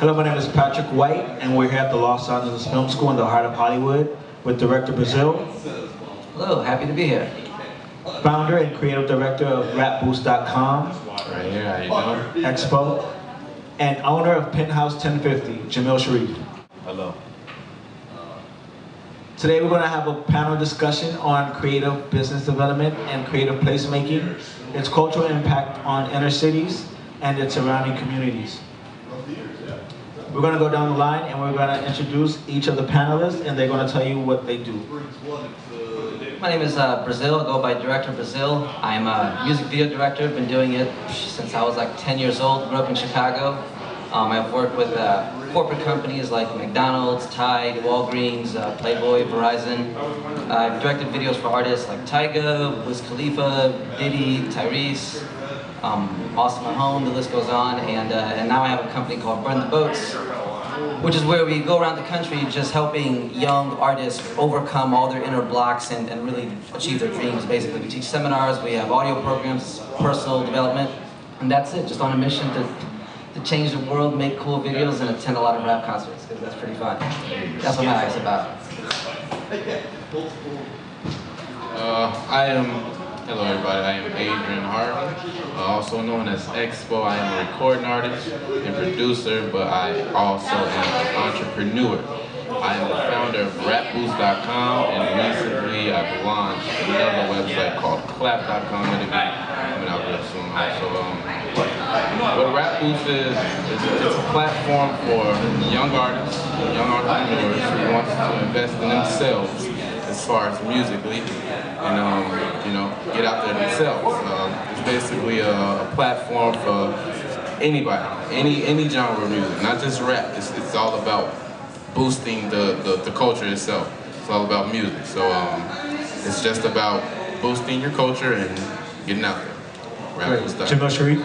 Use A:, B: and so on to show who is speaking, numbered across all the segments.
A: Hello, my name is Patrick White, and we're here at the Los Angeles Film School in the heart of Hollywood with Director Brazil.
B: Hello, happy to be here.
A: Founder and creative director of rapboost.com.
C: Right here, how you doing?
A: Xspo. And owner of Penthouse 1050, Jamel Shareef.
C: Hello.
A: Today we're going to have a panel discussion on creative business development and creative placemaking, its cultural impact on inner cities and its surrounding communities. We're going to go down the line and we're going to introduce each of the panelists and they're going to tell you what they do.
B: My name is Brazil. I go by Director Brazil. I'm a music video director. I've been doing it since I was like 10 years old. Grew up in Chicago. I've worked with corporate companies like McDonald's, Tide, Walgreens, Playboy, Verizon. I've directed videos for artists like Tyga, Wiz Khalifa, Diddy, Tyrese, Austin Mahone, the list goes on. And now I have a company called Burn the Boats, which is where we go around the country just helping young artists overcome all their inner blocks and really achieve their dreams. Basically, we teach seminars, we have audio programs, personal development, and that's it, just on a mission to change the world, make cool videos, and attend a lot of rap concerts, because that's pretty fun. That's what my life's about.
C: Hello everybody, I am Adrian Harvey, also known as Xspo. I am a recording artist and producer, but I also am an entrepreneur. I am the founder of rapboost.com, and recently I've launched another website called clap.com that will be coming out real soon also. What Rapboost is it's a platform for young artists, young entrepreneurs who want to invest in themselves as far as musically and you know, get out there themselves. It's basically a platform for anybody, any genre of music, not just rap. It's all about boosting the culture itself. It's all about music. So it's just about boosting your culture and getting out there.
A: Jamel Shareef.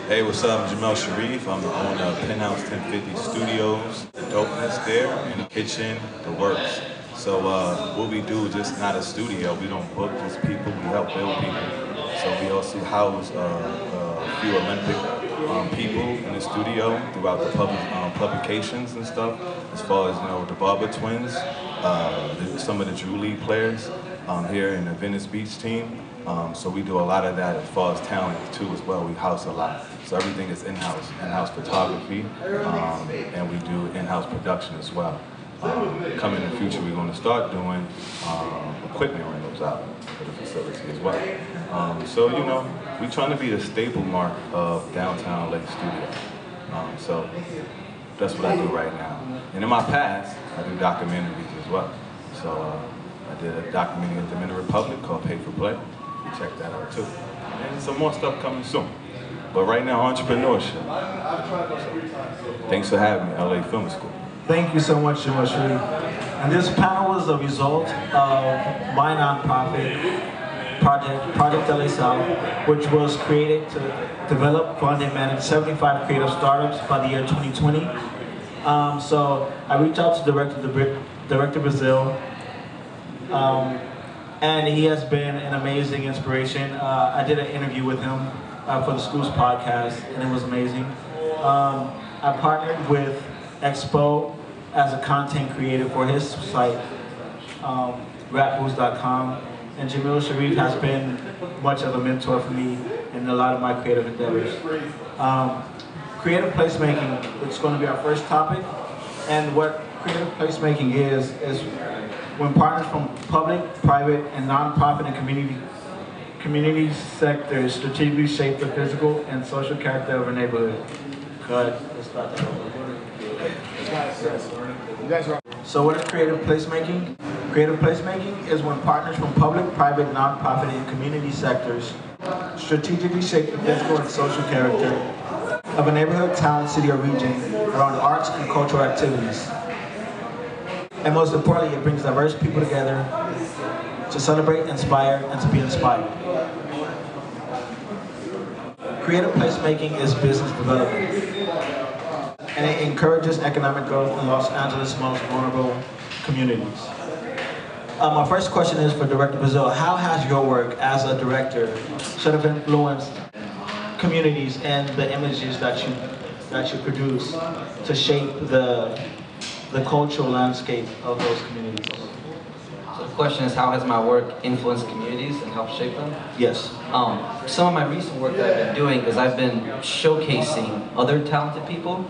D: Hey, what's up? I'm Jamel Shareef. I'm the owner of Penthouse 1050 Studios. The dopeness there in the kitchen, the works. So what we do, just not a studio. We don't book just people. We help build people. So we also house a few Olympic people in the studio throughout the publications and stuff. As far as the Barber Twins, some of the Drew League players here in the Venice Beach team. So we do a lot of that as far as talent too as well. We house a lot. So everything is in-house photography, and we do in-house production as well. Coming in the future, we're going to start doing equipment rentals out for the facility as well. So we're trying to be the staple mark of downtown Lake Studio. So that's what I do right now. And in my past, I do documentaries as well. So I did a documentary in the Dominican Republic called Pay for Play. Check that out too. And some more stuff coming soon. But right now, entrepreneurship. So, thanks for having me, LA Film School.
A: Thank you so much, Jamel Shareef. And this panel was a result of my nonprofit Project LA South, which was created to develop, fund, and manage 75 creative startups by the year 2020. So I reached out to Director Brazil. And he has been an amazing inspiration. I did an interview with him for the school's podcast, and it was amazing. I partnered with Xspo as a content creator for his site, rapboost.com, and Jamel Shareef has been much of a mentor for me in a lot of my creative endeavors. Creative placemaking is going to be our first topic, and what creative placemaking is when partners from public, private, and nonprofit and community sectors strategically shape the physical and social character of a neighborhood. Good. Let's start that over. So what is creative placemaking? Creative placemaking is when partners from public, private, nonprofit, and community sectors strategically shape the physical and social character of a neighborhood, town, city, or region around arts and cultural activities. And most importantly, it brings diverse people together to celebrate, inspire, and to be inspired. Creative placemaking is business development, and it encourages economic growth in Los Angeles' most vulnerable communities. My first question is for Director Brazil. How has your work as a director sort of influenced communities and the images that you that you produce to shape the cultural landscape of those communities?
B: So the question is, how has my work influenced communities and helped shape them?
A: Yes.
B: Some of my recent work that I've been doing is I've been showcasing other talented people,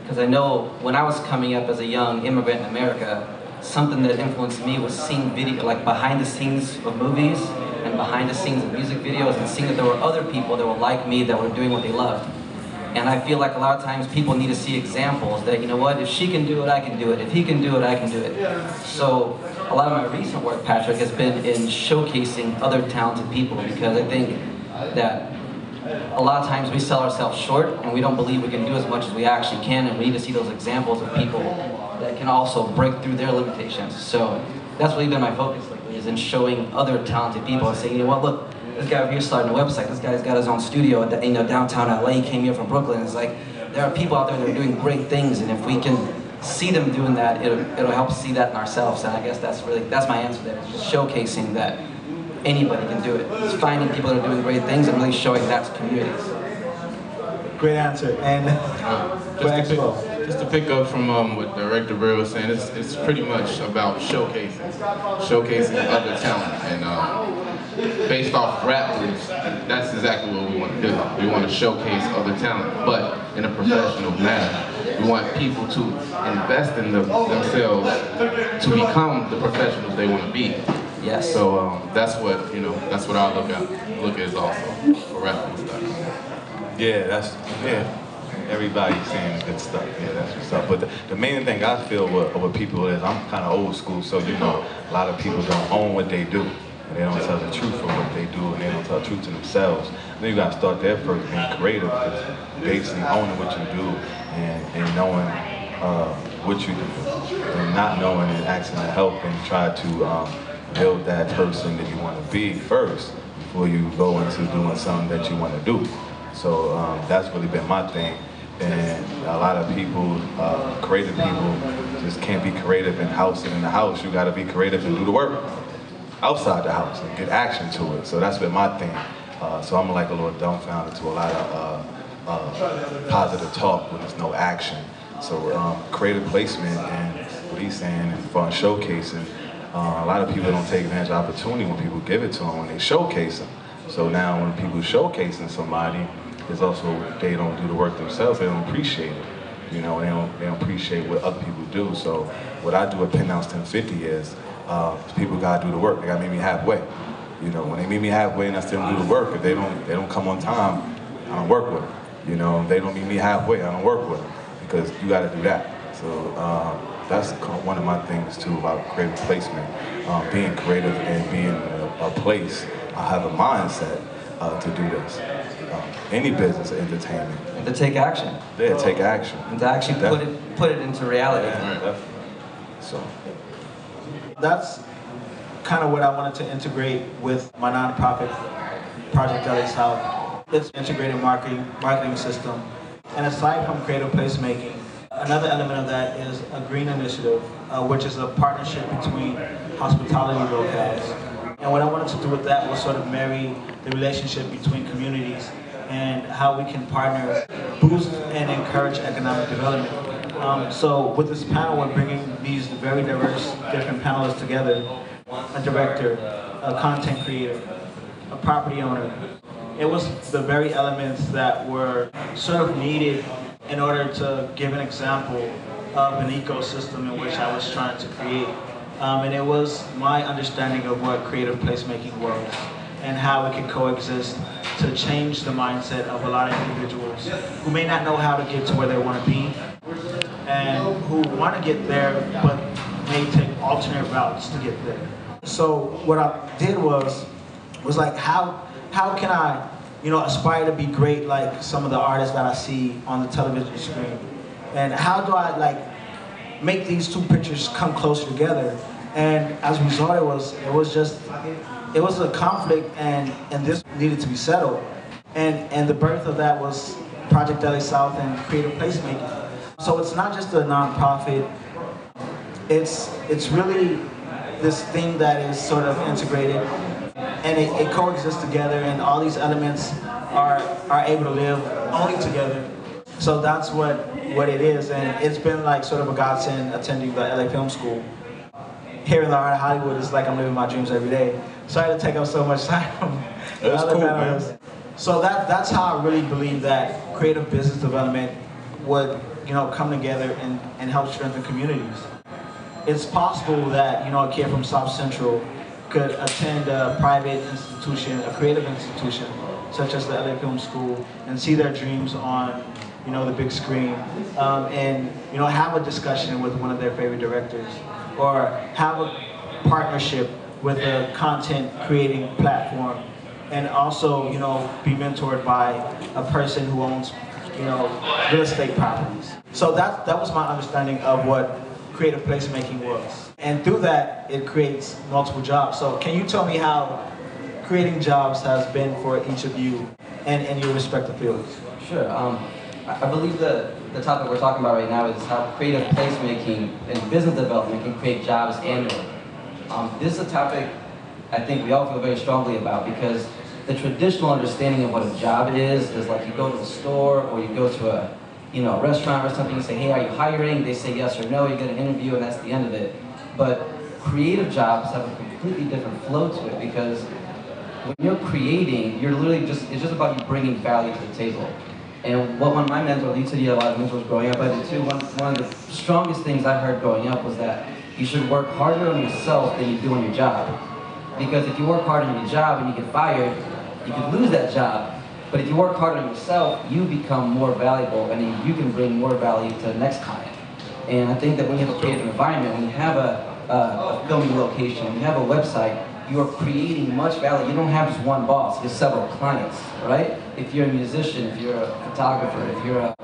B: because I know when I was coming up as a young immigrant in America, something that influenced me was seeing video, like behind the scenes of movies and behind the scenes of music videos, and seeing that there were other people that were like me that were doing what they loved. And I feel like a lot of times people need to see examples that, you know what, if she can do it, I can do it. If he can do it, I can do it. So a lot of my recent work, Patrick, has been in showcasing other talented people, because I think that a lot of times we sell ourselves short and we don't believe we can do as much as we actually can, and we need to see those examples of people that can also break through their limitations. So that's really been my focus lately, is in showing other talented people and saying, you know what, look, this guy over here starting a website, this guy's got his own studio at downtown LA, he came here from Brooklyn. It's like, there are people out there that are doing great things, and if we can see them doing that, it'll help see that in ourselves. And I guess that's my answer there, is just showcasing that anybody can do it. It's finding people that are doing great things and really showing that to communities.
A: Great answer. And for Xspo.
C: Just to pick up from what Director Burr was saying, it's pretty much about showcasing other talent. And based off rap groups, that's exactly what we want to do. We want to showcase other talent, but in a professional manner. We want people to invest in themselves to become the professionals they want to be.
B: Yes.
C: So that's what I look at also for rap and stuff.
D: Yeah, everybody's saying good stuff. Yeah, that's what's up. But the main thing I feel with people is I'm kind of old school, so you know, a lot of people don't own what they do. And they don't tell the truth of what they do, and they don't tell the truth to themselves. And then you gotta start there first, being creative, because basically owning what you do and knowing what you do, and not knowing and asking to help and try to build that person that you want to be first before you go into doing something that you want to do. So that's really been my thing. And a lot of people, creative people, just can't be creative in house and in the house. You gotta be creative and do the work outside the house and get action to it. So that's been my thing. So I'm like a little dumbfounded to a lot of positive talk when there's no action. So creative placement and what he's saying and fun showcasing, a lot of people don't take advantage of opportunity when people give it to them, when they showcase them. So now when people showcasing somebody, it's also, they don't do the work themselves, they don't appreciate it. You know, they don't appreciate what other people do. So what I do at Penthouse 1050 is, people gotta do the work. They gotta meet me halfway. You know, when they meet me halfway and I still do the work, if they don't come on time, I don't work with them. You know, if they don't meet me halfway, I don't work with them, because you gotta do that. So that's one of my things too about creative placement, being creative and being in a place. I have a mindset to do this. Any business, entertainment.
B: And to take action.
D: Yeah, take action.
B: And to actually put it into reality.
D: Yeah, so.
A: That's kind of what I wanted to integrate with my nonprofit, Project LA South. It's an integrated marketing system. And aside from creative placemaking, another element of that is a green initiative, which is a partnership between hospitality locales. And what I wanted to do with that was sort of marry the relationship between communities and how we can partner, boost and encourage economic development. So with this panel, we're bringing these very diverse, different panelists together. A director, a content creator, a property owner. It was the very elements that were sort of needed in order to give an example of an ecosystem in which I was trying to create. And it was my understanding of what creative placemaking was and how it can coexist to change the mindset of a lot of individuals who may not know how to get to where they want to be and who want to get there but may take alternate routes to get there. So what I did was like, how can I, aspire to be great like some of the artists that I see on the television screen? And how do I make these two pictures come closer together? And as a result, it was a conflict, and this needed to be settled. And the birth of that was Project LA South and creative placemaking. So it's not just a nonprofit. It's really this thing that is sort of integrated, and it coexists together, and all these elements are able to live only together. So that's what it is, and it's been like sort of a godsend attending the LA Film School. Here in the Art of Hollywood, it's like I'm living my dreams every day. Sorry to take up so much time from the
D: That's
A: other
D: cool,
A: panelists.
D: man.
A: So that's how I really believe that creative business development would, come together and help strengthen communities. It's possible that, a kid from South Central could attend a private institution, a creative institution, such as the LA Film School, and see their dreams on, the big screen, and, have a discussion with one of their favorite directors, or have a partnership with a content creating platform, and also, be mentored by a person who owns, real estate properties. So that was my understanding of what creative placemaking was. And through that, it creates multiple jobs. So can you tell me how creating jobs has been for each of you and in your respective fields?
B: Sure. I believe the topic we're talking about right now is how creative placemaking and business development can create jobs annually. This is a topic I think we all feel very strongly about, because the traditional understanding of what a job is like you go to the store or you go to a restaurant or something, you say, hey, are you hiring? They say yes or no, you get an interview, and that's the end of it. But creative jobs have a completely different flow to it, because when you're creating, you're literally it's just about you bringing value to the table. And what one of my mentors, you said you had a lot of mentors growing up, I did too. One of the strongest things I heard growing up was that you should work harder on yourself than you do on your job. Because if you work hard on your job and you get fired, you could lose that job. But if you work hard on yourself, you become more valuable, and you can bring more value to the next client. And I think that when you have a creative environment, when you have a filming location, when you have a website, you are creating much value. You don't have just one boss, you have several clients, right? If you're a musician, if you're a photographer, if you're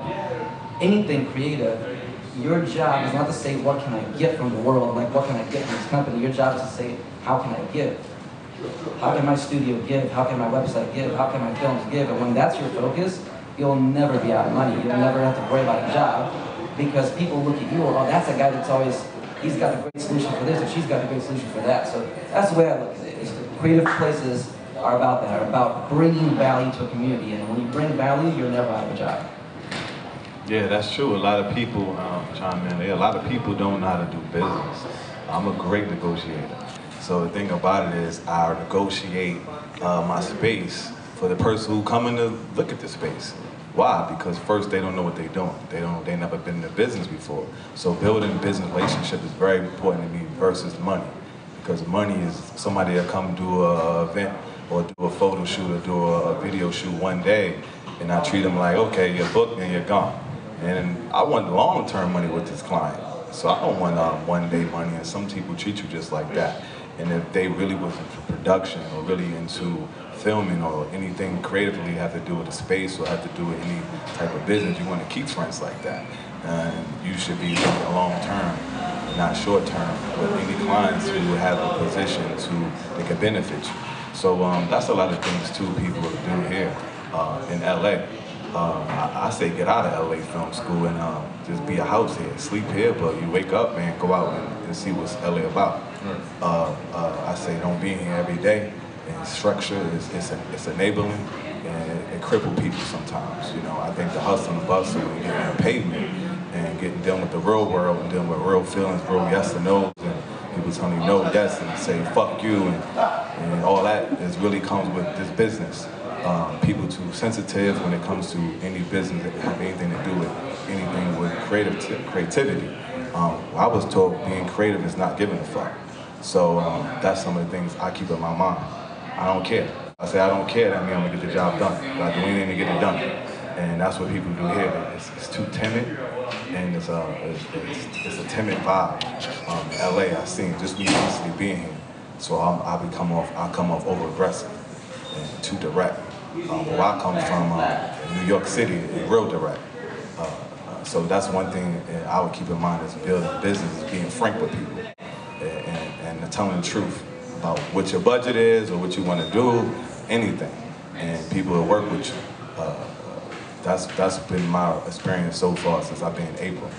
B: anything creative, your job is not to say, what can I get from the world, like what can I get from this company? Your job is to say, how can I give? How can my studio give? How can my website give? How can my films give? And when that's your focus, you'll never be out of money. You'll never have to worry about a job, because people look at you, oh, that's a guy that's always, he's got a great solution for this, or she's got a great solution for that. So that's the way I look at it. Creative places are about that, are about bringing value to a community. And when you bring value, you're never out of a job.
D: Yeah, that's true. A lot of people, chime in, a lot of people don't know how to do business. I'm a great negotiator. So the thing about it is, I negotiate my space for the person who coming to look at the space. Why? Because first, they don't know what they're doing. They never been in the business before. So building business relationship is very important to me versus money. Because money is somebody that come do an event or do a photo shoot or do a video shoot one day, and I treat them like, okay, you're booked and you're gone. And I want long-term money with this client. So I don't want one-day money, and some people treat you just like that. And if they really was into production or really into filming or anything creatively have to do with the space or have to do with any type of business, you want to keep friends like that. And you should be thinking long-term, not short-term, with any clients who have a position that can benefit you. So that's a lot of things too people do here in LA. I say get out of LA Film School and just be a house here, sleep here, but you wake up, man, go out and see what's LA about. I say don't be in here every day, and structure it's enabling, and it cripple people sometimes. I think the hustle and bustle and getting on the pavement and dealing with the real world and dealing with real feelings, real yes and no's, and people telling you no, yes, and say fuck you, and all that really comes with this business. People too sensitive when it comes to any business that have anything to do with anything with creativity. I was told being creative is not giving a fuck. So that's some of the things I keep in my mind. I don't care. I say I don't care, that means I'm gonna get the job done. I do anything to get it done. And that's what people do here. It's too timid, and it's a timid vibe. In LA, I seen just me constantly being here. So I come off over aggressive and too direct. Where I come from, New York City, real direct. So that's one thing I would keep in mind is building business, is being frank with people and telling the truth about what your budget is or what you want to do, anything. And people will work with you. That's been my experience so far since I've been in April.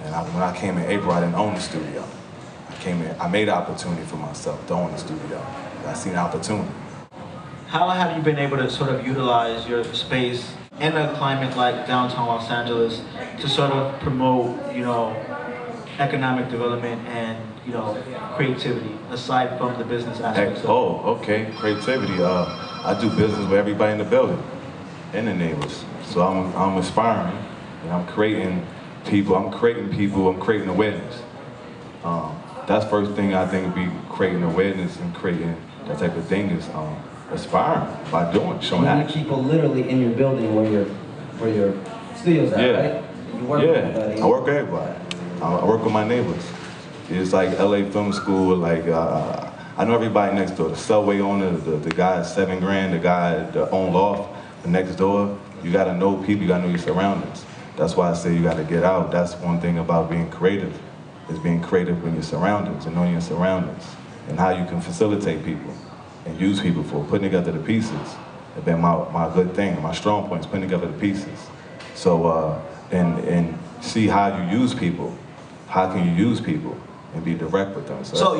D: And when I came in April, I didn't own the studio. I made an opportunity for myself to own the studio. I seen an opportunity.
A: How have you been able to sort of utilize your space in a climate like downtown Los Angeles to sort of promote, economic development and, creativity aside from the business aspects of it?
D: Oh, okay, creativity. I do business with everybody in the building and the neighbors. So I'm inspiring and I'm creating people. I'm creating awareness. That's first thing I think would be creating awareness and creating that type of thing is aspiring by showing
B: You need
D: action.
B: people literally in your building where your studio's at, right? You work with everybody.
D: I work with everybody. I work with my neighbors. It's like LA Film School, like I know everybody next door. The subway owner, the guy at $7 grand, the guy that own loft, the next door. You gotta know people, you gotta know your surroundings. That's why I say you gotta get out. That's one thing about being creative, is being creative in your surroundings and knowing your surroundings and how you can facilitate people and use people for putting together the pieces. It's been my good thing, my strong points, putting together the pieces. So, and see how you use people. How can you use people and be direct with them?
A: So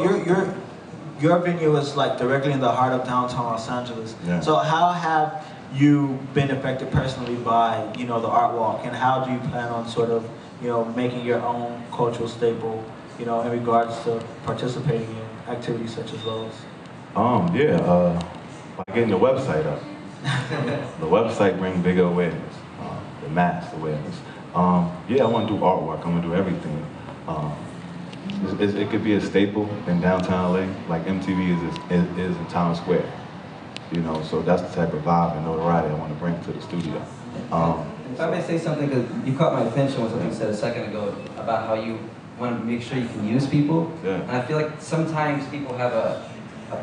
A: your venue is like directly in the heart of downtown Los Angeles.
D: Yeah.
A: So how have you been affected personally by, the art walk, and how do you plan on sort of, making your own cultural staple, in regards to participating in activities such as those?
D: By getting the website up. The website brings bigger awareness, the mass awareness. I want to do artwork, I want to do everything. It could be a staple in downtown LA, like MTV is in Times Square. So that's the type of vibe and notoriety I want to bring to the studio.
B: If I may say something, because you caught my attention with something you said a second ago about how you want to make sure you can use people.
D: Yeah.
B: And I feel like sometimes people have a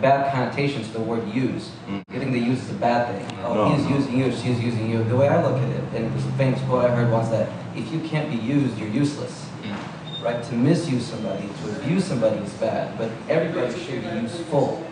B: bad connotation to the word use. Getting the use is a bad thing. He's using you, she's using you. The way I look at it, and this famous quote I heard once, that if you can't be used, you're useless. Right? To misuse somebody, to abuse somebody is bad, but everybody should be useful.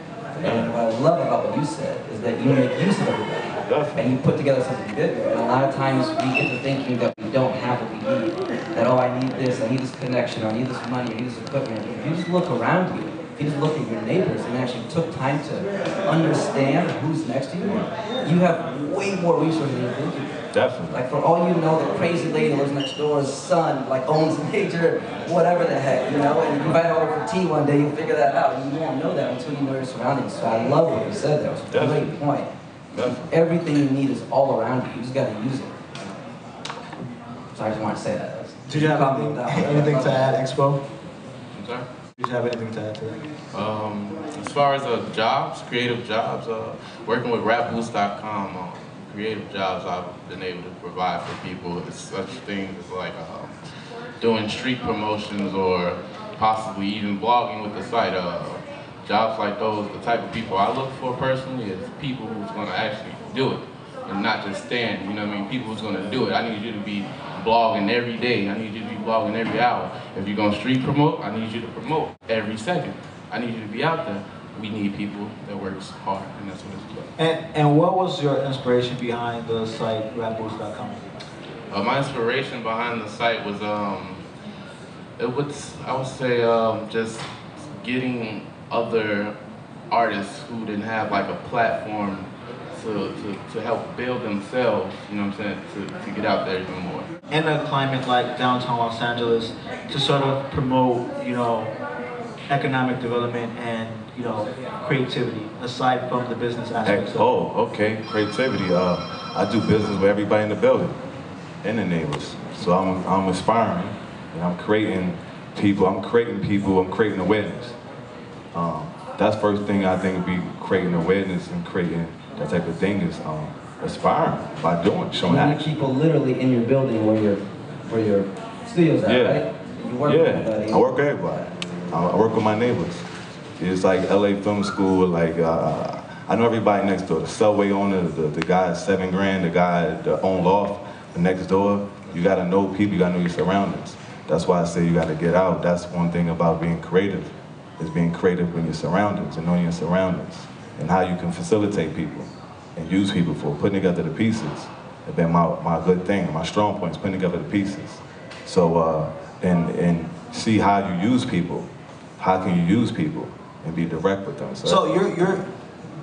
B: And what I love about what you said is that you make use of everybody. And you put together something bigger. And a lot of times we get to thinking that we don't have what we need. That, oh, I need this connection, or I need this money, I need this equipment. If you just look around you, if you just look at your neighbors and actually took time to understand who's next to you, you have way more resources than you think you do.
D: Definitely.
B: Like, for all you know, the crazy lady that lives next door's son, like, owns a major whatever the heck, and you invite her over for tea one day, you'll figure that out, and you won't know that until you know your surroundings. So I love what you said there. It's a great point.
D: Definitely.
B: Everything you need is all around you. You just got to use it. So I just want to say that.
A: Did you have anything to add, Xspo?
C: I'm sorry?
A: Did you have anything to add to that?
C: As far as jobs, creative jobs, working with rapboost.com, creative jobs I've been able to provide for people. It's such things as like doing street promotions or possibly even blogging with the site. Jobs like those, the type of people I look for personally is people who's going to actually do it and not just stand, people who's going to do it. I need you to be blogging every day. I need you to be blogging every hour. If you're going to street promote, I need you to promote every second. I need you to be out there. We need people that works hard, and that's what it's about.
A: And what was your inspiration behind the site rapboost.com?
C: My inspiration behind the site was, I would say, just getting other artists who didn't have like a platform to help build themselves, to get out there even more.
A: In a climate like downtown Los Angeles to sort of promote, economic development and, creativity aside from the business aspects of it?
D: Oh, okay, creativity. I do business with everybody in the building and the neighbors. So I'm inspiring and I'm creating people. I'm creating awareness. That's first thing I think would be creating awareness and creating that type of thing is aspiring by showing
B: You need
D: action.
B: people literally in your building where your studio's at, right? You work with everybody.
D: I work with everybody. I work with my neighbors. It's like LA Film School, like I know everybody next door. The subway owner, the guy at $7 grand, the guy that own loft, the next door. You gotta know people, you gotta know your surroundings. That's why I say you gotta get out. That's one thing about being creative, is being creative in your surroundings and knowing your surroundings and how you can facilitate people and use people for putting together the pieces. It's been my good thing, my strong points, putting together the pieces. So, and see how you use people. How can you use people and be direct with them?
A: So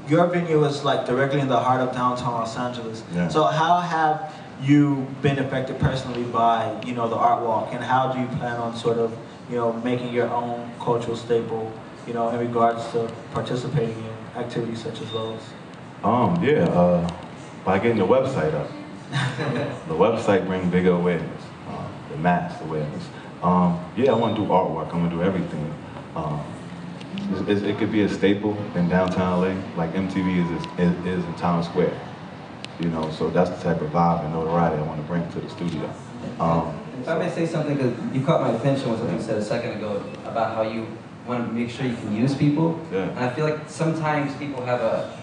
A: your venue is like directly in the heart of downtown Los Angeles.
D: Yeah.
A: So how have you've been affected personally by, you know, the art walk, and how do you plan on sort of, you know, making your own cultural staple, you know, in regards to participating in activities such as those?
D: By getting the website up. The website brings bigger awareness, the mass awareness. Yeah, I want to do artwork. I want to do everything. It could be a staple in downtown LA, like MTV is in Times Square. You know, so that's the type of vibe and notoriety I want to bring to the studio.
B: If I may say something, because you caught my attention with something you said a second ago about how you want to make sure you can use people.
D: Yeah.
B: And I feel like sometimes people have a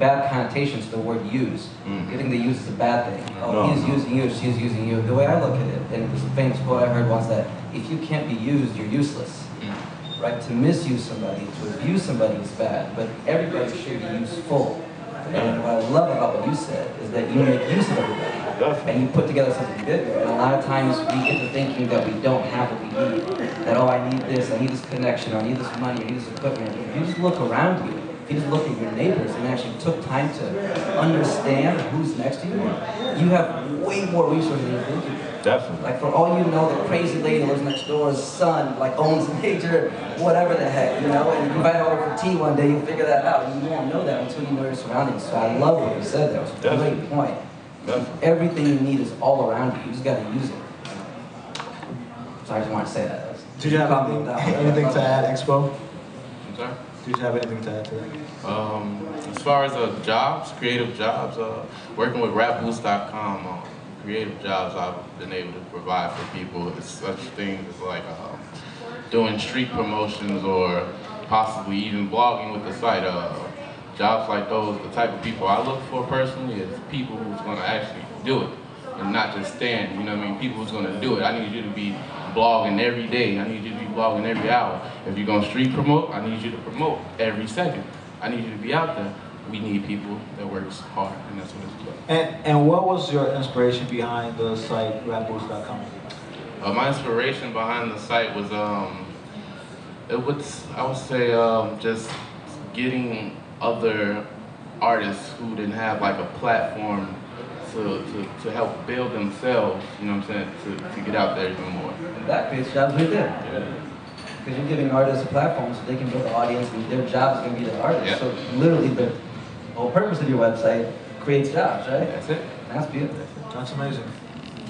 B: bad connotation to the word use. You think the use is a bad thing. Oh,
D: No,
B: he's using you, she's using you. The way I look at it, and there's a famous quote I heard once that if you can't be used, you're useless. Right? To misuse somebody, to abuse somebody is bad, but everybody should be useful. And what I love about what you said is that you make use of everybody. And you put together something bigger. And a lot of times we get to thinking that we don't have what we need. That, oh, I need this connection, or I need this money, I need this equipment. If you just look around you, if you just look at your neighbors and actually took time to understand who's next to you, you have way more resources than you think.
D: Definitely.
B: Like, for all you know, the crazy lady who lives next door's son, like, owns a major whatever the heck, you know, and you invite her over for tea one day, you'll figure that out, and you won't know that until you know your surroundings. So I love what you said there. It was a great point.
D: Definitely.
B: Everything you need is all around you. You just got to use it. So I just want to say that.
A: Did you have anything to add, Xspo?
C: I'm sorry?
A: Did you have anything to add to that?
C: As far as jobs, creative jobs, working with rapboost.com, creative jobs I've been able to provide for people. It's such things as like doing street promotions or possibly even blogging with the site. Jobs like those, the type of people I look for personally is people who's going to actually do it and not just stand, you know what I mean? People who's going to do it. I need you to be blogging every day. I need you to be blogging every hour. If you're going to street promote, I need you to promote every second. I need you to be out there. We need people that works hard, and that's what it's about.
A: And what was your inspiration behind the site rapboost.com?
C: My inspiration behind the site was, I would say, just getting other artists who didn't have like a platform to help build themselves, you know what I'm saying, to get out there even more.
B: That creates jobs right there. Because you're giving artists a platform so they can build an audience, and their job is going to be the artist.
C: Yeah.
B: So literally the whole purpose of your website creates jobs, right?
C: That's it.
B: That's beautiful.
A: That's amazing.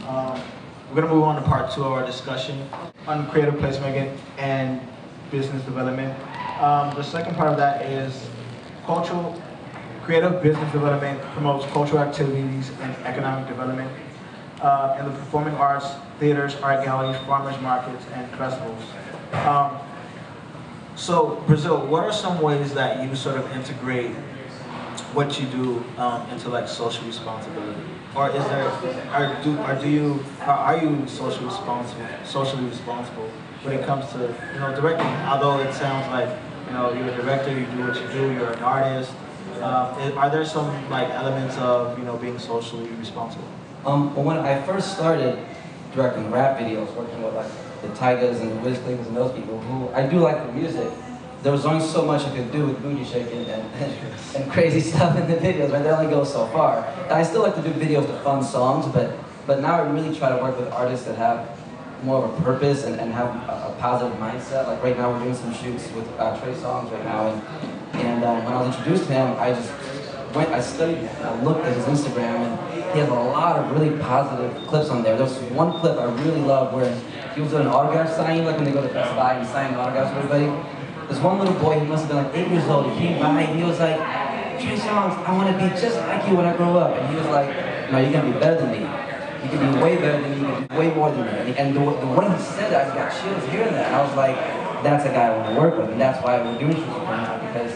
A: We're going to move on to part 2 of our discussion on creative placemaking and business development. The second part of that is creative business development promotes cultural activities and economic development in the performing arts, theaters, art galleries, farmers markets, and festivals. So, Brazil, what are some ways that you sort of integrate what you do into like social responsibility? Or is there, are you socially responsible when it comes to, you know, directing? Although it sounds like, you know, you're a director, you do what you do, you're an artist. Are there some like elements of, you know, being socially responsible?
B: Well, when I first started directing rap videos, working with like the Tigers and the Wiz Khalifa's and those people who I do like the music, there was only so much I could do with booty shaking and crazy stuff in the videos, right? They only go so far. And I still like to do videos with fun songs, but now I really try to work with artists that have more of a purpose and have a positive mindset. Like right now we're doing some shoots with Trey Songz right now, and when I was introduced to him, I studied him. I looked at his Instagram, and he has a lot of really positive clips on there. There was one clip I really loved where he was doing an autograph signing, like when they go to Best Buy and sign autographs for everybody. There's one little boy, he must have been like 8 years old, he came by and he was like, Trey Songz, I want to be just like you when I grow up. And he was like, no, you're going to be better than me. You can be way better than me, you can be way more than me. And the way he said that, I got chills hearing that. And I was like, that's a guy I want to work with. And that's why we're doing shoots with him, because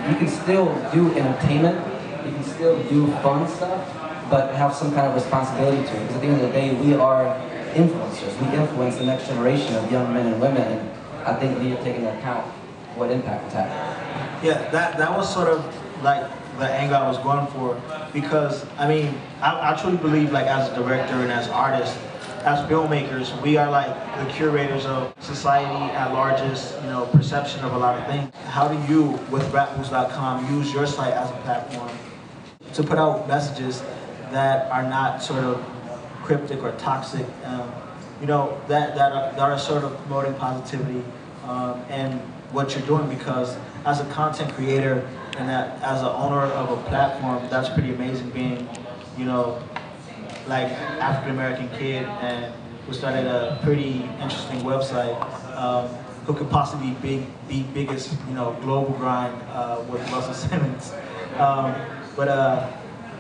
B: you can still do entertainment, you can still do fun stuff, but have some kind of responsibility to it. Because at the end of the day, we are influencers. We influence the next generation of young men and women. And I think we need to take into account what impact it's having.
A: Yeah, that was sort of like the angle I was going for, because I mean, I truly believe, like, as a director and as artists, as filmmakers, we are like the curators of society at largest, you know, perception of a lot of things. How do you, with rapboost.com, use your site as a platform to put out messages that are not sort of cryptic or toxic, you know, that are sort of promoting positivity and what you're doing, because as a content creator and as an owner of a platform, that's pretty amazing being, you know, like African American kid and who started a pretty interesting website, who could possibly be biggest, you know, global grind with Russell Simmons.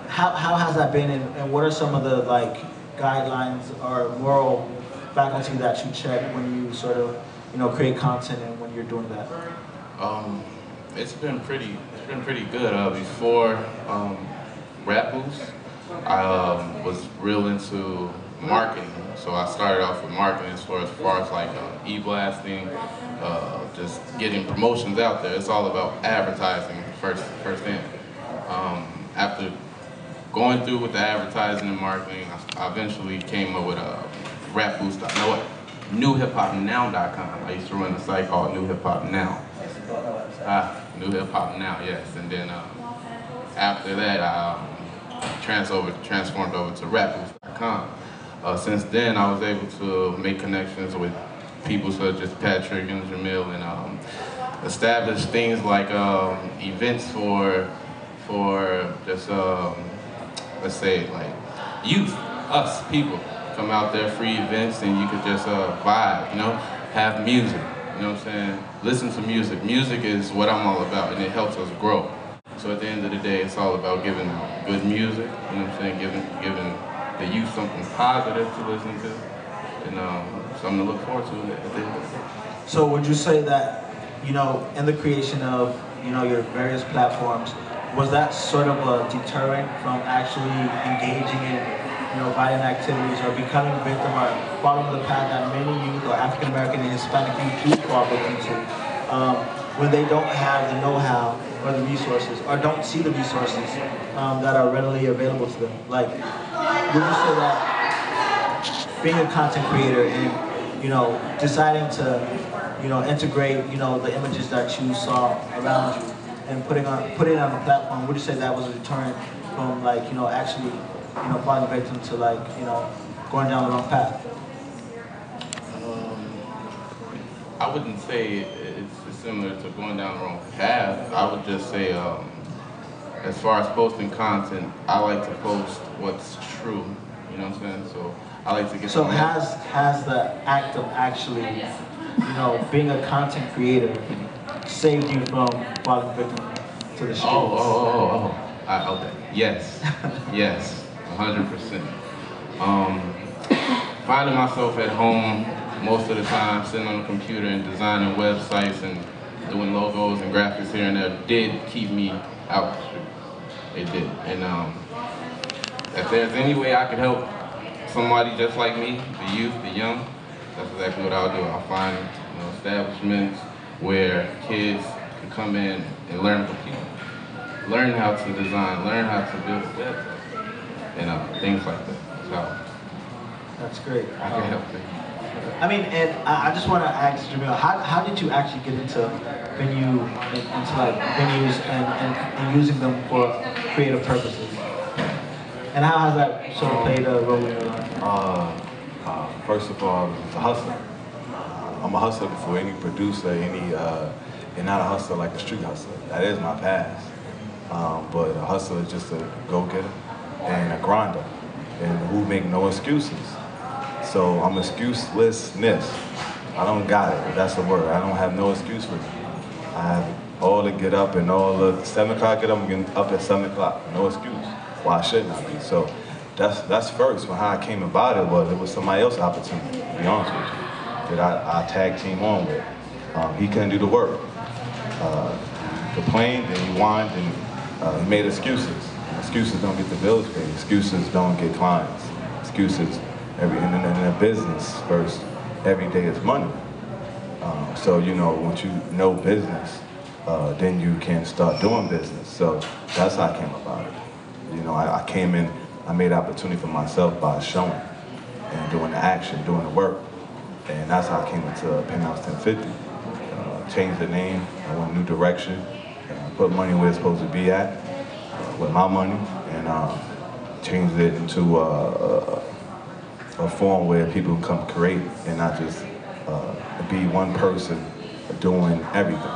A: How has that been, and what are some of the like guidelines or moral faculty that you check when you sort of, you know, create content and when you're doing that?
C: It's been pretty good. Before Rap Boost, I was real into marketing. So I started off with marketing as far as like e-blasting, just getting promotions out there. It's all about advertising first thing. After going through with the advertising and marketing, I eventually came up with a Rap Boost. NewHipHopNow.com. I used to run a site called New Hip Hop Now. New Hip Hop Now, yes. And then after that, I transformed over to RapBoost.com. Since then, I was able to make connections with people such as Patrick and Jamel, and establish things like events for just let's say like youth, us people, come out there, free events, and you could just vibe, you know, have music, you know what I'm saying? Listen to music. Music is what I'm all about, and it helps us grow. So at the end of the day, it's all about giving good music, you know what I'm saying? Giving the youth something positive to listen to, and something to look forward to at the end of the day.
A: So would you say that, you know, in the creation of, you know, your various platforms, was that sort of a deterrent from actually engaging in, you know, violent activities or becoming a victim or following the path that many youth or African American and Hispanic youth do fall victim to, when they don't have the know-how or the resources, or don't see the resources that are readily available to them? Like, would you say that being a content creator and, you know, deciding to, you know, integrate, you know, the images that you saw around you and put it on the platform, would you say that was a deterrent from, like, you know, actually, you know, falling victim to, like, you know, going down the wrong path?
C: I wouldn't say it's similar to going down the wrong path. I would just say, as far as posting content, I like to post what's true. You know what I'm saying? So I like to get.
A: So has the act of actually, you know, being a content creator saved you from falling victim to the streets?
C: Okay. Yes, yes, 100%. Finding myself at home most of the time, sitting on the computer and designing websites and doing logos and graphics here and there did keep me out the street. It did. And if there's any way I could help somebody just like me, the youth, the young, that's exactly what I'll do. I'll find, you know, establishments where kids can come in and learn a computer, learn how to design, learn how to build a website, and things like that. So
A: That's great.
C: I can help them.
A: I mean, and I just want to ask Jamel, how did you actually get into venues and using them for creative purposes? And how has that sort of played a role in your life?
D: First of all, it's a hustler. I'm a hustler before any producer, and not a hustler like a street hustler. That is my past. But a hustler is just a go-getter and a grinder, and who make no excuses. So I'm excuselessness. I don't got it, that's a word. I don't have no excuse for it. I have all to get up and all the 7 o'clock get up, I'm getting up at 7 o'clock. No excuse. Why shouldn't I be? So that's first. How I came about it was somebody else's opportunity, to be honest with you, that I tag team on with. He couldn't do the work. He complained and he whined and he made excuses. Excuses don't get the bills paid. Excuses don't get clients. Excuses, in a business, first, every day is money. So, you know, once you know business, then you can start doing business. So that's how I came about it. You know, I came in, I made opportunity for myself by showing and doing the action, doing the work. And that's how I came into Penthouse 1050. Changed the name, I went a new direction, put money where it's supposed to be at, with my money, and changed it into a form where people can come create and not just be one person doing everything.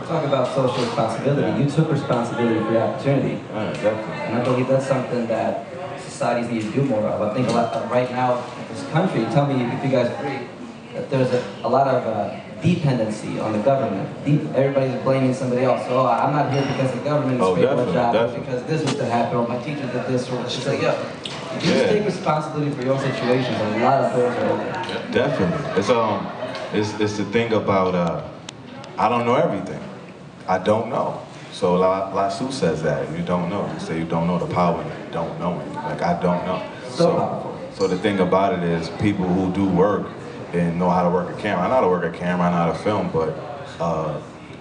B: Talk about social responsibility. You took responsibility for your opportunity.
D: Definitely.
B: And I believe that's something that societies need to do more of. I think a lot right now in this country, tell me if you guys agree, that there's a lot of dependency on the government. Everybody's blaming somebody else. So I'm not here because the government is doing a job, or because this was to happen, or my teacher did this, or it's like, yo, if you just take responsibility for your own situations, a lot of doors are open.
D: Definitely. It's the thing about I don't know everything. I don't know. So La Su says that you don't know. You say you don't know the power and you don't know it. Like I don't know.
B: So powerful.
D: So the thing about it is people who do work and know how to work a camera. I know how to work a camera, I know how to film, but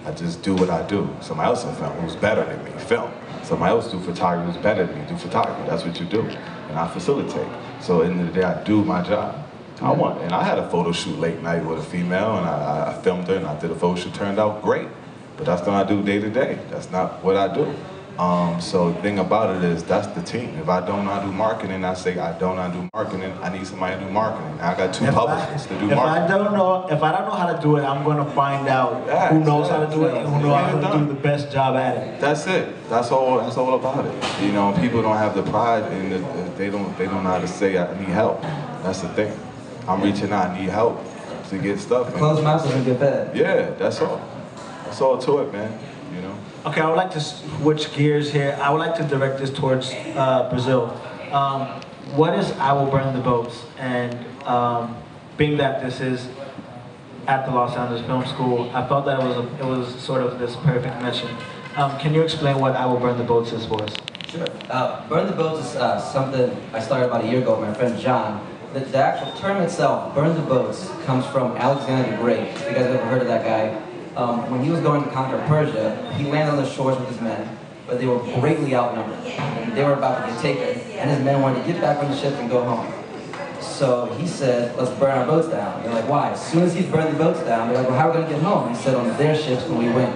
D: I just do what I do. Somebody else will film who's better than me, film. Somebody else do photography who's better than me, do photography. That's what you do. And I facilitate. So at the end of the day, I do my job. And I had a photo shoot late night with a female, and I filmed her, and I did a photo shoot, turned out great. But that's what I do day to day. That's not what I do. So the thing about it is, that's the team. If I don't know how to do marketing, I say I don't know how to do marketing, I need somebody to do marketing. I got two publishers to do marketing.
A: If I don't know how to do it, I'm going to find out who knows how to do it and who knows how to do the best job at it.
D: That's it. That's all about it. You know, people don't have the pride, and they don't know how to say I need help. That's the thing. I'm reaching out, I need help to get stuff.
B: Closed mouth doesn't get fed.
D: Yeah, that's all. That's all to it, man. You know.
A: Okay, I would like to switch gears here. I would like to direct this towards Brazil. What is I Will Burn the Boats? And being that this is at the Los Angeles Film School, I felt that it was sort of this perfect mission. Can you explain what I Will Burn the Boats is for us?
B: Sure. Burn the Boats is something I started about a year ago with my friend John. The actual term itself, burn the boats, comes from Alexander the Great. If you guys have ever heard of that guy, when he was going to conquer Persia, he landed on the shores with his men, but they were greatly outnumbered. And they were about to get taken, and his men wanted to get back on the ship and go home. So he said, let's burn our boats down. They're like, why? As soon as he burned the boats down, they're like, well, how are we going to get home? He said, on their ships when we win.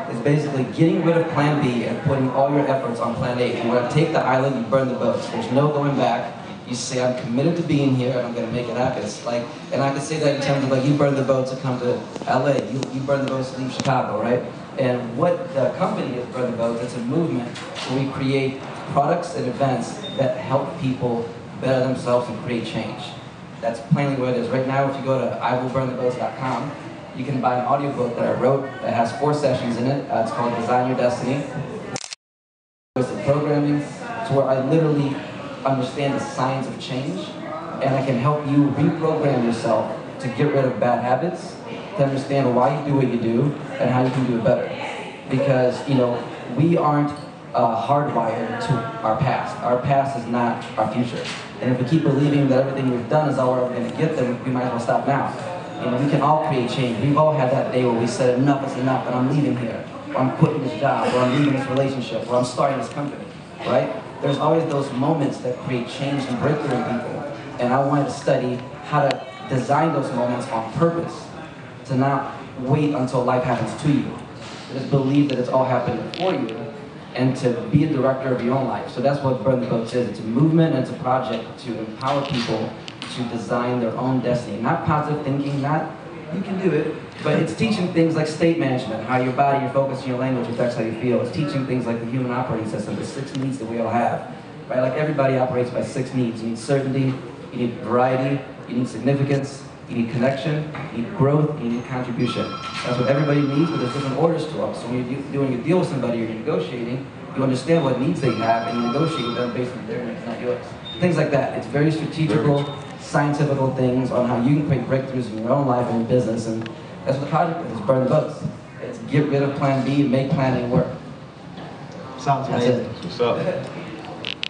B: It's basically getting rid of plan B and putting all your efforts on plan A. If you want to take the island, you burn the boats. There's no going back. You say, I'm committed to being here, and I'm going to make it happen. It's like, and I can say that in terms of like, you burn the boats to come to LA, you burn the boats to leave Chicago, right? And what the company is Burn the Boats, it's a movement where we create products and events that help people better themselves and create change. That's plainly what it is. Right now, if you go to iwillburntheboats.com, you can buy an audiobook that I wrote that has 4 sessions in it. It's called Design Your Destiny. It's the programming to where I literally understand the science of change, and I can help you reprogram yourself to get rid of bad habits, to understand why you do what you do, and how you can do it better. Because, you know, we aren't hardwired to our past. Our past is not our future. And if we keep believing that everything we've done is all we're ever going to get, then we might as well stop now. You know, we can all create change. We've all had that day where we said enough is enough, and I'm leaving here, or I'm quitting this job, or I'm leaving this relationship, or I'm starting this company, right? There's always those moments that create change and breakthrough in people. And I wanted to study how to design those moments on purpose, to not wait until life happens to you. To just believe that it's all happening for you, and to be a director of your own life. So that's what Burn the Boats is. It's a movement and it's a project to empower people to design their own destiny. Not positive thinking, not you can do it, but it's teaching things like state management, how your body, your focus, and your language affects how you feel. It's teaching things like the human operating system, the 6 needs that we all have. Right? Like everybody operates by 6 needs. You need certainty, you need variety, you need significance, you need connection, you need growth, you need contribution. That's what everybody needs, but there's different orders to them. So when you're doing a deal with somebody or you're negotiating, you understand what needs they have and you negotiate with them based on their needs, not yours. Things like that. It's very strategical, scientifical things on how you can create breakthroughs in your own life and your business, and that's what the project is. Burn the boats. It's get rid of plan B and make plan A work.
A: Sounds amazing.
D: What's up?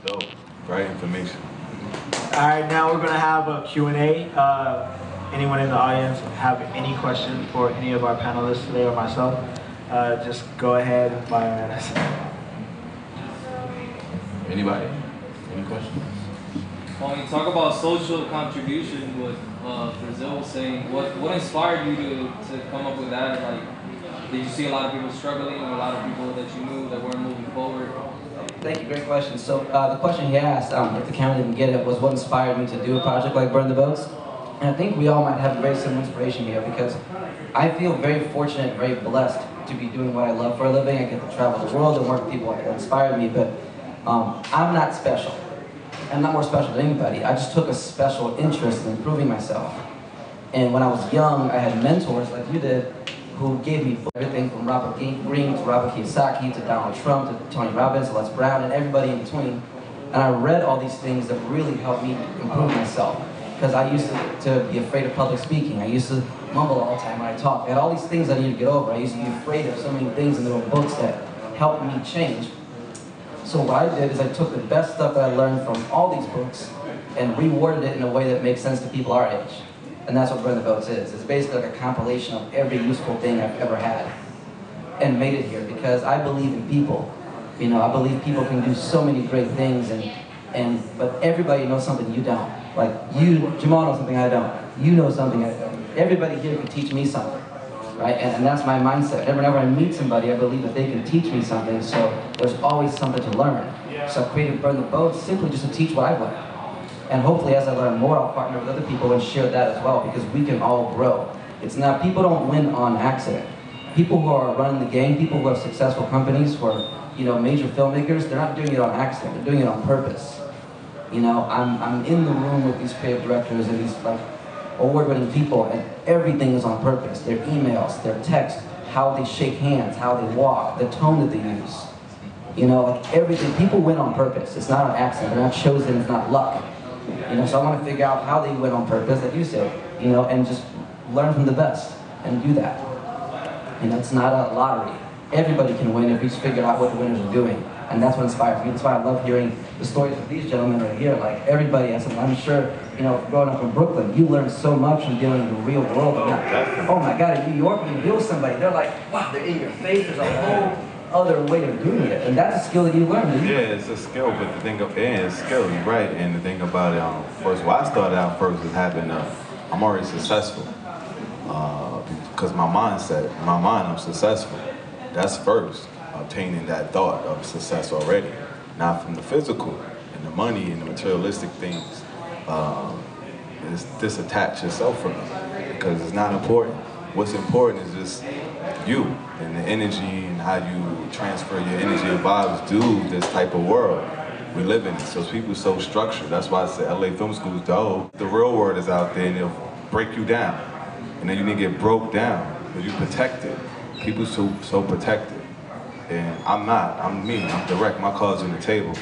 D: Dope. Great information.
A: All right, now we're going to have a Q&A. Anyone in the audience have any questions for any of our panelists today or myself, just go ahead and fire at us.
C: Anybody? Any questions?
E: When you talk about social contribution, what Brazil was saying, what inspired you to come up with that? Like, did you see a lot of people struggling, or a lot of people that you knew that weren't moving forward?
B: Thank you, great question. So the question he asked, if the camera didn't get it, was what inspired me to do a project like Burn the Boats. And I think we all might have a very similar inspiration here because I feel very fortunate, very blessed to be doing what I love for a living. I get to travel the world and work with people that inspire me, but I'm not special. I'm not more special than anybody. I just took a special interest in improving myself. And when I was young, I had mentors like you did who gave me everything from Robert Greene to Robert Kiyosaki to Donald Trump to Tony Robbins to Les Brown and everybody in between. And I read all these things that really helped me improve myself. Because I used to be afraid of public speaking. I used to mumble all the time when I talk. I had all these things I needed to get over. I used to be afraid of so many things, and there were books that helped me change. So what I did is I took the best stuff that I learned from all these books and reworded it in a way that makes sense to people our age. And that's what Burn the Boats is. It's basically like a compilation of every useful thing I've ever had and made it here because I believe in people. You know, I believe people can do so many great things, but everybody knows something you don't. Like you, Jamal knows something I don't. You know something I don't. Everybody here can teach me something, right? And that's my mindset. Whenever I meet somebody, I believe that they can teach me something, so there's always something to learn. So I created Burn the Boats simply just to teach what I've learned. And hopefully as I learn more, I'll partner with other people and share that as well, because we can all grow. It's not, people don't win on accident. People who are running the game, people who have successful companies, who are, you know, major filmmakers, they're not doing it on accident, they're doing it on purpose. You know, I'm in the room with these creative directors and these like award-winning people, and everything is on purpose. Their emails, their text, how they shake hands, how they walk, the tone that they use. You know, like everything, people win on purpose. It's not an accident, they're not chosen, it's not luck. You know, so I want to figure out how they win on purpose, like you said, you know, and just learn from the best and do that. You know, it's not a lottery. Everybody can win if we just figure out what the winners are doing. And that's what inspires me. That's why I love hearing the stories of these gentlemen right here. Like, everybody has something. I'm sure, you know, growing up in Brooklyn, you learn so much from dealing with the real world. Oh my God, in New York, when you deal with somebody, they're like, wow, they're in your face. There's a whole other way of doing it. And that's a skill that you learn.
D: Yeah, it's a skill, but the thing of, yeah, it's a skill, you're right. And the thing about it, first, what I started out first is having, I'm already successful. Because my mindset, in my mind, I'm successful. That's first. Obtaining that thought of success already, not from the physical and the money and the materialistic things. Is disattach yourself from it because it's not important. What's important is just you and the energy and how you transfer your energy and vibes to this type of world we live in. So people so structured. That's why I said LA Film School is dope. The real world is out there and it'll break you down, and then you need to get broke down because you protected. People so protected. And I'm not, I'm me, I'm direct, my cards on the table,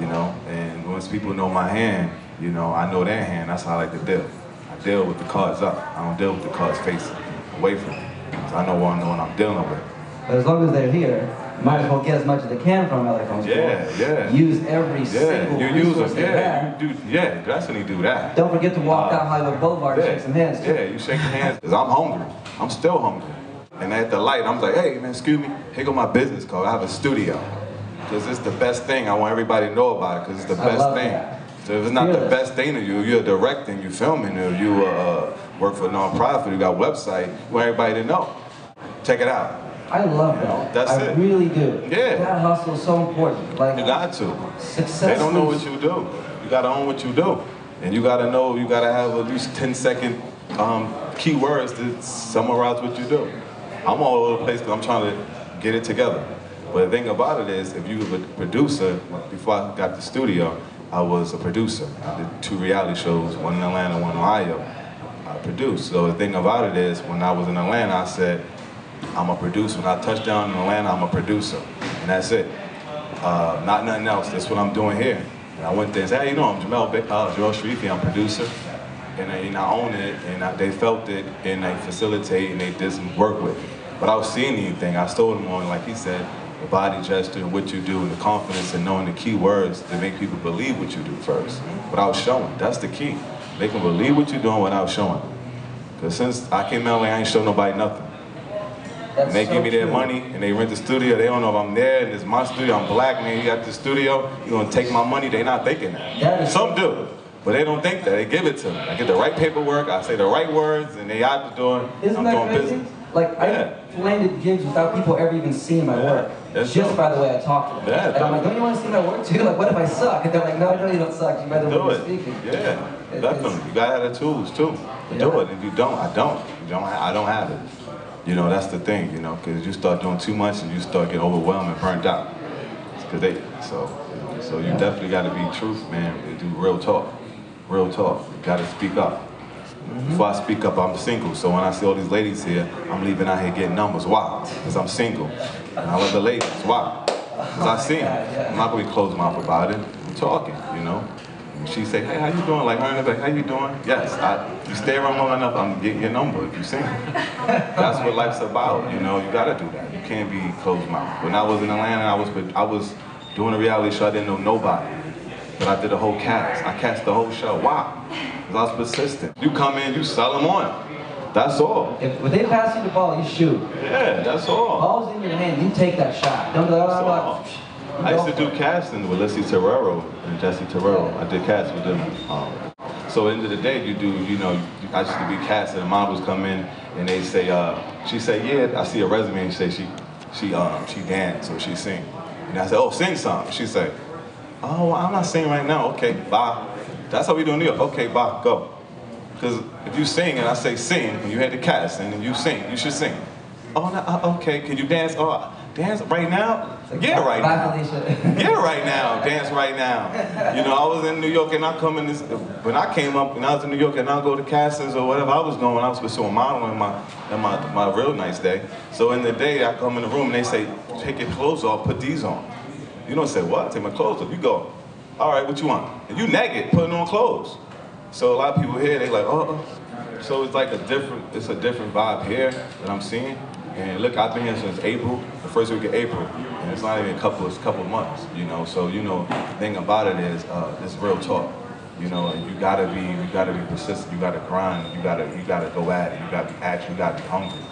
D: you know, and once people know my hand, you know, I know their hand, that's how I like to deal. I deal with the cards up, I don't deal with the cards facing away from me, so I know what I'm dealing with.
B: But as long as they're here, might as well get as much as they can from LA Film School.
D: Yeah.
B: Use every single resource they have.
D: You definitely do that.
B: Don't forget to walk down Hollywood Boulevard and shake some hands too.
D: Yeah, you shake hands, because I'm hungry, I'm still hungry. And at the light, I'm like, hey man, excuse me, here go my business card. I have a studio. Because it's the best thing. I want everybody to know about it because it's the best thing. So if it's not the best thing to you, you're directing, you're filming, or you work for a non-profit, you got a website, you want everybody to know. Check it out.
B: I love that.
D: That's it.
B: I really do.
D: Yeah.
B: That hustle is so important. Like,
D: you got to.
B: Success.
D: They don't know what you do. You got to own what you do. And you got to know, you got to have at least 10-second keywords to summarize what you do. I'm all over the place because I'm trying to get it together. But the thing about it is, if you were a producer, before I got the studio, I was a producer. I did 2 reality shows, one in Atlanta, one in Ohio. I produced. So the thing about it is, when I was in Atlanta, I said, I'm a producer. When I touched down in Atlanta, I'm a producer. And that's it. Not nothing else. That's what I'm doing here. And I went there and said, hey, you know, I'm Jamel, Shareef, I'm a producer. And I own it, and they felt it, and they facilitate, and they did some work with it. But I was seeing anything. I stole them on, like he said, the body gesture, what you do, and the confidence, and knowing the key words to make people believe what you do first. Without showing. That's the key. They can believe what you're doing without showing. Because since I came out, I ain't show nobody nothing. And they give me their money, and they rent the studio. They don't know if I'm there, and it's my studio. I'm black, man. You got the studio. You gonna take my money? They not thinking that. Some do. But they don't think that. They give it to me. I get the right paperwork, I say the right words, and they out the door. I'm doing business.
B: Like, I landed gigs without people ever even seeing my work. Just by the way I talk to them.
D: Yeah,
B: and I'm like, don't you want to see my work too? Like, what if I suck? And they're like, no, you don't suck. You better
D: do
B: be
D: it.
B: speaking.
D: Yeah, definitely. You gotta have the tools too. Do it. If you don't, I don't. I don't have it. You know, that's the thing. You know, because you start doing too much and you start getting overwhelmed and burnt out. So you definitely got to be truth, man. And do real talk. Real talk. You got to speak up. Before I speak up, I'm single. So when I see all these ladies here, I'm leaving out here getting numbers. Why? Because I'm single. And I love the ladies. Why? Because I see them. I'm not going to be closed mouth about it. I'm talking, you know. And she say, hey, how you doing? Like her in the back, how you doing? Yes. You stay around long enough, I'm getting your number if you sing. That's what life's about, you know. You got to do that. You can't be closed mouth. When I was in Atlanta, I was doing a reality show. I didn't know nobody. But I did a whole cast. I cast the whole show. Why? Because I was persistent. You come in, you sell them on. That's all.
B: If they pass you the ball, you shoot.
D: Yeah, that's all.
B: Ball's in your hand, you take that shot. Don't be like,
D: That's all. I used to do casting with Lissy Terrero and Jesse Terrero. I did casting with them. So at the end of the day, you know, I used to be casting, and models come in and they say, she say, yeah, I see a resume and she say she dance or she sing. And I say, oh, sing something. She say, oh, well, I'm not singing right now. Okay, bye. That's how we do in New York. Okay, bye, go. Because if you sing and I say sing, and you had the cast, and then you sing, you should sing. Oh, no, okay, can you dance? Oh, dance right now? Yeah, right now. Yeah, right now. Dance right now. You know, I was in New York and I come in this, when I came up and I was in New York and I go to castings or whatever I was going, I was pursuing modeling my real nice day. So in the day, I come in the room and they say, take your clothes off, put these on. You don't say, what? Take my clothes off. You go, all right, what you want? And you naked, putting on clothes. So a lot of people here, they like, oh. So it's like a different vibe here that I'm seeing. And look, I've been here since April, the first week of April. And it's not even a couple of months, you know. So, you know, the thing about it is, it's real talk. You know, and you gotta be persistent, you gotta grind, you gotta go at it, you gotta be action, you gotta be hungry.